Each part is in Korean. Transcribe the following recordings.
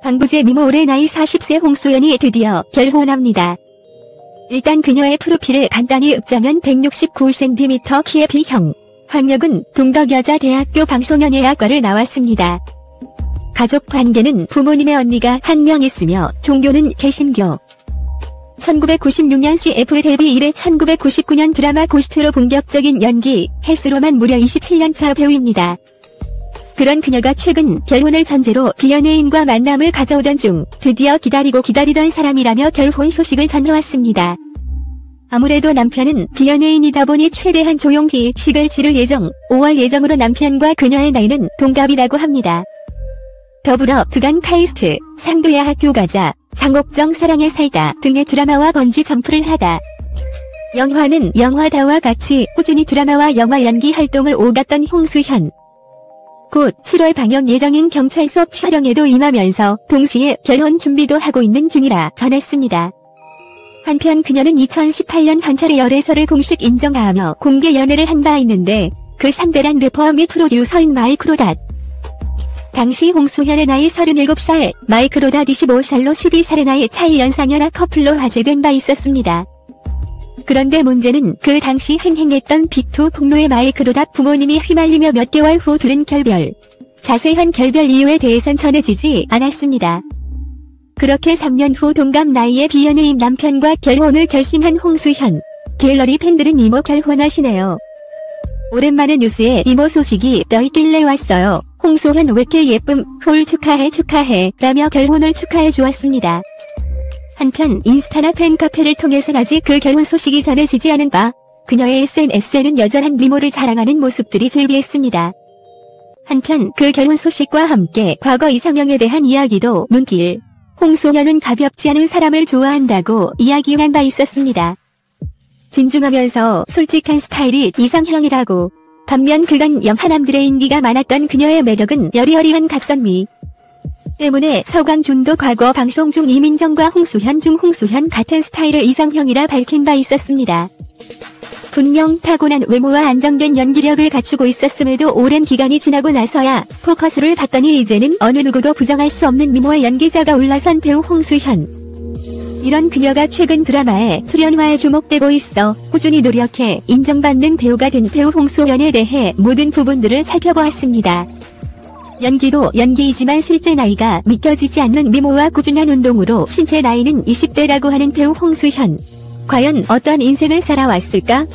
방부제 미모 올해 나이 40세 홍소연이 드디어 결혼합니다. 일단 그녀의 프로필을 간단히 읊자면 169cm 키의 B형, 학력은 동덕여자대학교 방송연예학과를 나왔습니다. 가족 관계는 부모님의 언니가 한 명 있으며 종교는 개신교. 1996년 CF 데뷔 이래 1999년 드라마 고스트로 본격적인 연기, 헬스로만 무려 27년차 배우입니다. 그런 그녀가 최근 결혼을 전제로 비연예인과 만남을 가져오던 중 드디어 기다리던 사람이라며 결혼 소식을 전해왔습니다. 아무래도 남편은 비연예인이다 보니 최대한 조용히식을 치를 예정, 5월 예정으로 남편과 그녀의 나이는 동갑이라고 합니다. 더불어 그간 카이스트, 상도야 학교 가자, 장옥정 사랑에 살다 등의 드라마와 번지 점프를 하다. 영화는 영화다와 같이 꾸준히 드라마와 영화 연기 활동을 오갔던 홍수현. 곧 7월 방영 예정인 경찰 수업 촬영에도 임하면서 동시에 결혼 준비도 하고 있는 중이라 전했습니다. 한편 그녀는 2018년 한 차례 열애설을 공식 인정하며 공개 연애를 한 바 있는데 그 상대란 래퍼 및 프로듀서인 마이크로닷. 당시 홍수현의 나이 37살, 마이크로닷 25살로 12살의 나이 차이 연상연하 커플로 화제된 바 있었습니다. 그런데 문제는 그 당시 횡행했던 빅2 폭로의 마이크로닷 부모님이 휘말리며 몇 개월 후 둘은 결별. 자세한 결별 이유에 대해선 전해지지 않았습니다. 그렇게 3년 후 동갑 나이의 비연예인 남편과 결혼을 결심한 홍수현. 갤러리 팬들은 이모 결혼하시네요. 오랜만에 뉴스에 이모 소식이 떠있길래 왔어요. 홍수현 왜 이렇게 예쁨, 홀 축하해 라며 결혼을 축하해 주었습니다. 한편 인스타나 팬카페를 통해선 아직 그 결혼 소식이 전해지지 않은 바 그녀의 SNS에는 여전한 미모를 자랑하는 모습들이 즐비했습니다. 한편 그 결혼 소식과 함께 과거 이상형에 대한 이야기도 눈길. 홍소연은 가볍지 않은 사람을 좋아한다고 이야기한 바 있었습니다. 진중하면서 솔직한 스타일이 이상형이라고. 반면 그간 연하남들의 인기가 많았던 그녀의 매력은 여리여리한 각선미 때문에 서광준도 과거 방송 중 이민정과 홍수현 중 홍수현 같은 스타일을 이상형이라 밝힌 바 있었습니다. 분명 타고난 외모와 안정된 연기력을 갖추고 있었음에도 오랜 기간이 지나고 나서야 포커스를 봤더니 이제는 어느 누구도 부정할 수 없는 미모의 연기자가 올라선 배우 홍수현. 이런 그녀가 최근 드라마에 출연화에 주목되고 있어 꾸준히 노력해 인정받는 배우가 된 배우 홍소연에 대해 모든 부분들을 살펴보았습니다. 연기도 연기이지만 실제 나이가 믿겨지지 않는 미모와 꾸준한 운동으로 신체 나이는 20대라고 하는 배우 홍수현. 과연 어떤 인생을 살아왔을까?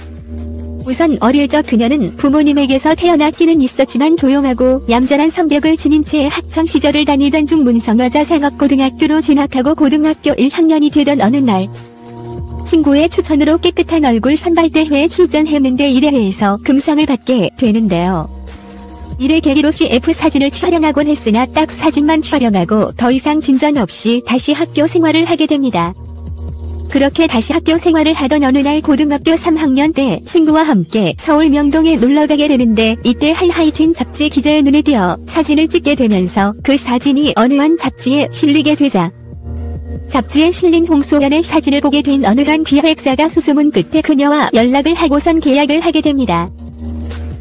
우선 어릴 적 그녀는 부모님에게서 태어났기는 있었지만 조용하고 얌전한 성격을 지닌 채 학창 시절을 다니던 중 문성여자상업고등학교로 진학하고 고등학교 1학년이 되던 어느 날 친구의 추천으로 깨끗한 얼굴 선발대회에 출전했는데 1회에서 금상을 받게 되는데요. 이를 계기로 CF 사진을 촬영하곤 했으나 딱 사진만 촬영하고 더 이상 진전 없이 다시 학교 생활을 하게 됩니다. 그렇게 다시 학교 생활을 하던 어느 날 고등학교 3학년 때 친구와 함께 서울 명동에 놀러가게 되는데 이때 하이하이틴 잡지 기자의 눈에 띄어 사진을 찍게 되면서 그 사진이 어느 한 잡지에 실리게 되자 잡지에 실린 홍소연의 사진을 보게 된 어느 한 기획사가 수소문 끝에 그녀와 연락을 하고선 계약을 하게 됩니다.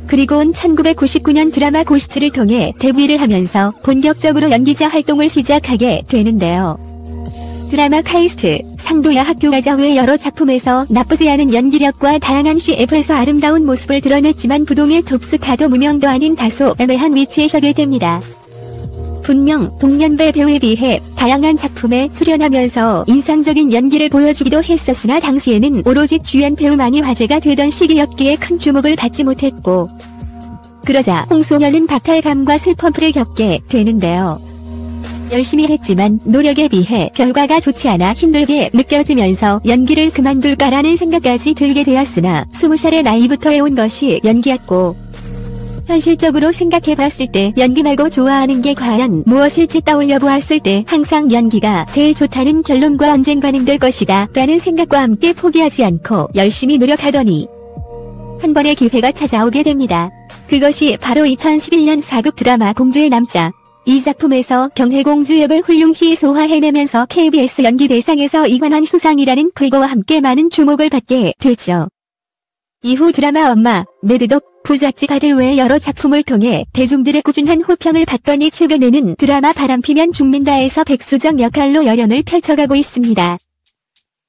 그리고는 1999년 드라마 고스트를 통해 데뷔를 하면서 본격적으로 연기자 활동을 시작하게 되는데요. 드라마 카이스트, 상도야 학교 가자 외 여러 작품에서 나쁘지 않은 연기력과 다양한 CF에서 아름다운 모습을 드러냈지만 부동의 톱스타도 무명도 아닌 다소 애매한 위치에 서게 됩니다. 분명 동년배 배우에 비해 다양한 작품에 출연하면서 인상적인 연기를 보여주기도 했었으나 당시에는 오로지 주연 배우만이 화제가 되던 시기였기에 큰 주목을 받지 못했고 그러자 홍소연은 박탈감과 슬픔을 겪게 되는데요. 열심히 했지만 노력에 비해 결과가 좋지 않아 힘들게 느껴지면서 연기를 그만둘까라는 생각까지 들게 되었으나 20살의 나이부터 해온 것이 연기였고 현실적으로 생각해봤을 때 연기 말고 좋아하는 게 과연 무엇일지 떠올려 보았을 때 항상 연기가 제일 좋다는 결론과 언젠가는 될 것이다 라는 생각과 함께 포기하지 않고 열심히 노력하더니 한 번의 기회가 찾아오게 됩니다. 그것이 바로 2011년 4급 드라마 공주의 남자. 이 작품에서 경혜공주 역을 훌륭히 소화해내면서 KBS 연기대상에서 이관왕 수상이라는 쾌거와 함께 많은 주목을 받게 됐죠. 이후 드라마 엄마, 매드독, 부잣집 아들 외 여러 작품을 통해 대중들의 꾸준한 호평을 받더니 최근에는 드라마 바람피면 죽는다에서 백수정 역할로 열연을 펼쳐가고 있습니다.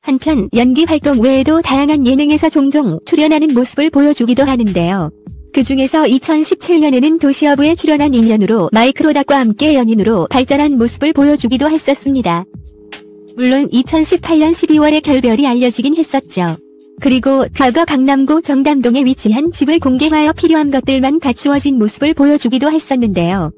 한편 연기 활동 외에도 다양한 예능에서 종종 출연하는 모습을 보여주기도 하는데요. 그 중에서 2017년에는 도시어부에 출연한 인연으로 마이크로닥과 함께 연인으로 발전한 모습을 보여주기도 했었습니다. 물론 2018년 12월에 결별이 알려지긴 했었죠. 그리고 과거 강남구 정담동에 위치한 집을 공개하여 필요한 것들만 갖추어진 모습을 보여주기도 했었는데요.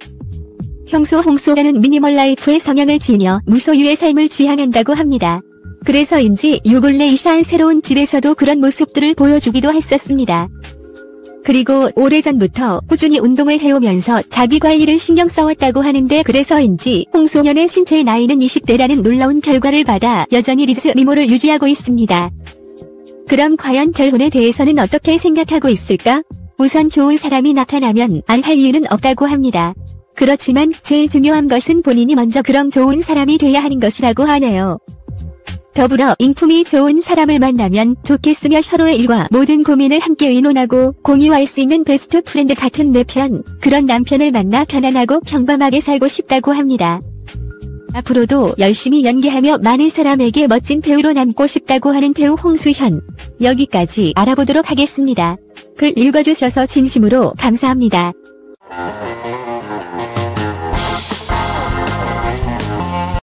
평소 홍소연은 미니멀 라이프의 성향을 지녀 무소유의 삶을 지향한다고 합니다. 그래서인지 요 근래 이사한 새로운 집에서도 그런 모습들을 보여주기도 했었습니다. 그리고 오래전부터 꾸준히 운동을 해오면서 자기관리를 신경 써왔다고 하는데 그래서인지 홍소연의 신체 나이는 20대라는 놀라운 결과를 받아 여전히 리즈 미모를 유지하고 있습니다. 그럼 과연 결혼에 대해서는 어떻게 생각하고 있을까? 우선 좋은 사람이 나타나면 안 할 이유는 없다고 합니다. 그렇지만 제일 중요한 것은 본인이 먼저 그런 좋은 사람이 돼야 하는 것이라고 하네요. 더불어 인품이 좋은 사람을 만나면 좋겠으며 서로의 일과 모든 고민을 함께 의논하고 공유할 수 있는 베스트 프렌드 같은 내 편, 그런 남편을 만나 편안하고 평범하게 살고 싶다고 합니다. 앞으로도 열심히 연기하며 많은 사람에게 멋진 배우로 남고 싶다고 하는 배우 홍수현. 여기까지 알아보도록 하겠습니다. 글 읽어주셔서 진심으로 감사합니다.